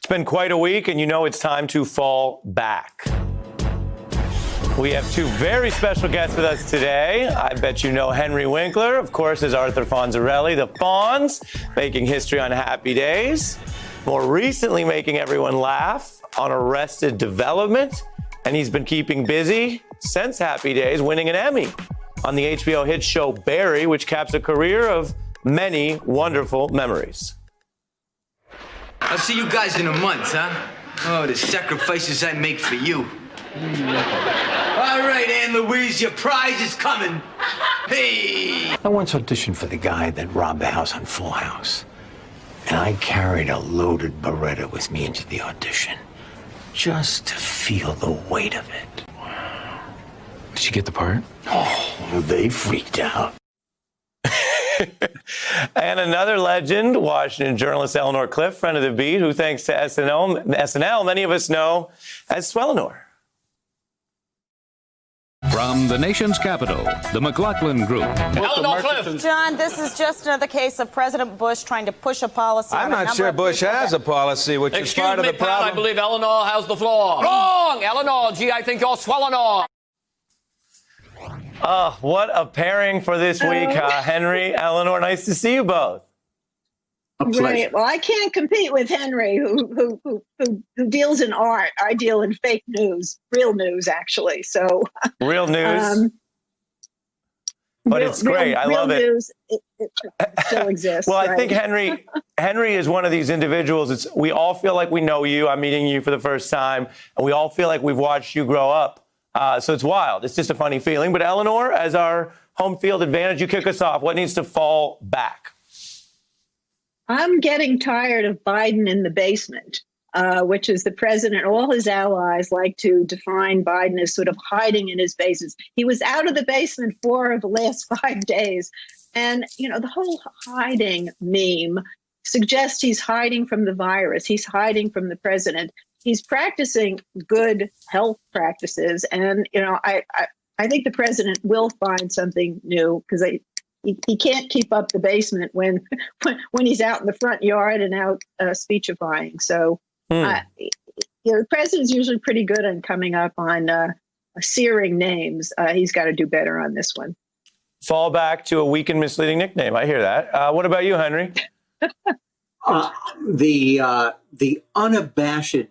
been quite a week, and you know it's time to fall back. We have two very special guests with us today. I bet you know Henry Winkler, of course, is Arthur Fonzarelli, the Fonz, making history on Happy Days. More recently, making everyone laugh on Arrested Development. And he's been keeping busy since Happy Days, winning an Emmy on the HBO hit show Barry, which caps a career of many wonderful memories. I'll see you guys in a month, huh? Oh, the sacrifices I make for you. All right, Anne Louise, your prize is coming. Hey! I once auditioned for the guy that robbed the house on Full House. And I carried a loaded Beretta with me into the audition, just to feel the weight of it. Did you get the part? Oh, they freaked out. And another legend, Washington journalist Eleanor Clift, friend of the beat, who thanks to SNL, many of us know as Swellenor. From the nation's capital, the McLaughlin Group. Eleanor Clift. John, this is just another case of President Bush trying to push a policy. I'm not sure Bush has a policy, which is part of the problem. I believe Eleanor has the floor. Wrong! Eleanor, gee, I think you're Swellenor. Oh, what a pairing for this week, Henry, Eleanor. Nice to see you both. Right. Well, I can't compete with Henry, who deals in art. I deal in fake news, real news, actually. So real news, but it's great. I love it. News, it still exists. Well, right? I think Henry is one of these individuals. We all feel like we know you. I'm meeting you for the first time, and we all feel like we've watched you grow up. So it's wild. It's just a funny feeling. But Eleanor, as our home field advantage, you kick us off. What needs to fall back? I'm getting tired of Biden in the basement, which is the president. All his allies like to define Biden as sort of hiding in his basements. He was out of the basement 4 of the last 5 days. And, you know, the whole hiding meme suggests he's hiding from the virus. He's hiding from the president. He's practicing good health practices. And, you know, I think the president will find something new because he can't keep up the basement when he's out in the front yard and out speechifying. So, you know, the president's usually pretty good on coming up on searing names. He's got to do better on this one. Fall back to a weak and misleading nickname. I hear that. What about you, Henry? The unabashed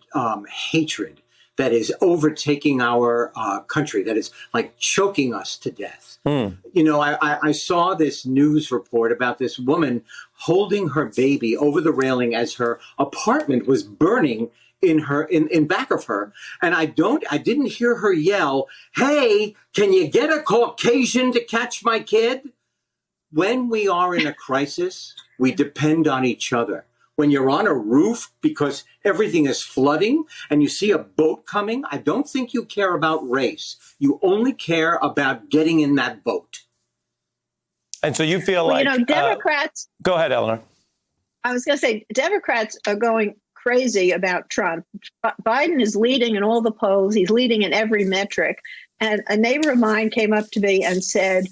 hatred that is overtaking our country, that is like choking us to death. You know, I saw this news report about this woman holding her baby over the railing as her apartment was burning in back of her. And I didn't hear her yell, "Hey, can you get a Caucasian to catch my kid?" When we are in a crisis, we depend on each other. When you're on a roof because everything is flooding and you see a boat coming, I don't think you care about race. You only care about getting in that boat. And so you feel like... You know, Democrats... go ahead, Eleanor. I was going to say, Democrats are going crazy about Trump. Biden is leading in all the polls. He's leading in every metric. And a neighbor of mine came up to me and said,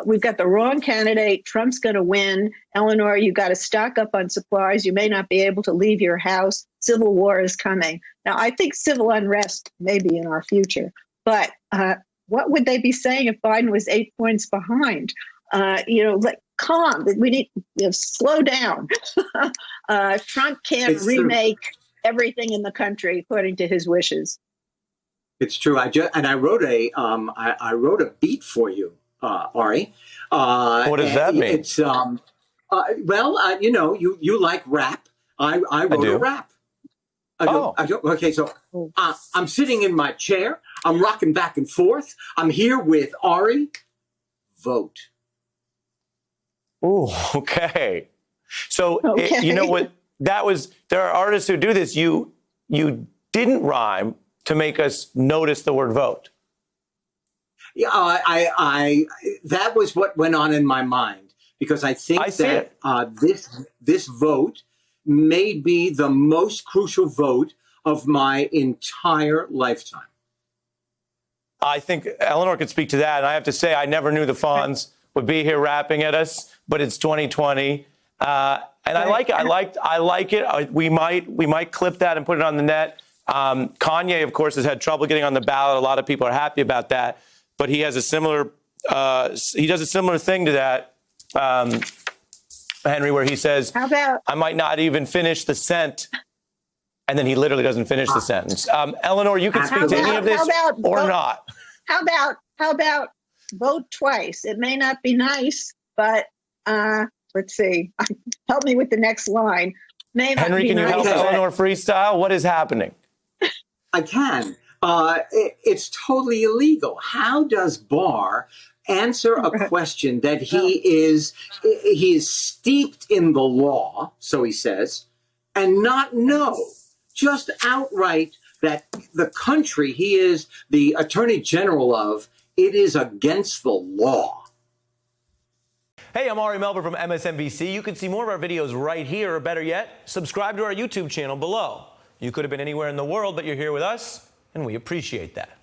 we've got the wrong candidate. Trump's going to win. Eleanor, you got to stock up on supplies. You may not be able to leave your house. Civil war is coming. Now, I think civil unrest may be in our future. But what would they be saying if Biden was 8 points behind? You know, like, calm. We need slow down. Trump can't remake everything in the country according to his wishes. It's true. I wrote a beat for you. Ari. What does that mean? It's well, you know, you like rap. I wrote a rap. Okay, so I'm sitting in my chair. I'm rocking back and forth. I'm here with Ari. Vote. Oh, okay. So you know what? There are artists who do this. You didn't rhyme to make us notice the word vote. Yeah, that was what went on in my mind, because I think this vote may be the most crucial vote of my entire lifetime. I think Eleanor could speak to that. And I have to say, I never knew the Fonz would be here rapping at us, but it's 2020. And I like it. I like it. We might clip that and put it on the net. Kanye, of course, has had trouble getting on the ballot. A lot of people are happy about that, but he has a similar. He does a similar thing to that, Henry, where he says, How about "I might not even finish the sent," and then he literally doesn't finish the sentence. Eleanor, you can speak to any of this or not. How about vote twice? It may not be nice, but let's see. Help me with the next line. Henry, can you help Eleanor freestyle? What is happening? I can. It's totally illegal. How does Barr answer a question that he is steeped in the law, so he says, and not know just outright that the country he is the attorney general of, it is against the law? Hey, I'm Ari Melber from MSNBC. You can see more of our videos right here, or better yet, subscribe to our YouTube channel below. You could have been anywhere in the world, but you're here with us, and we appreciate that.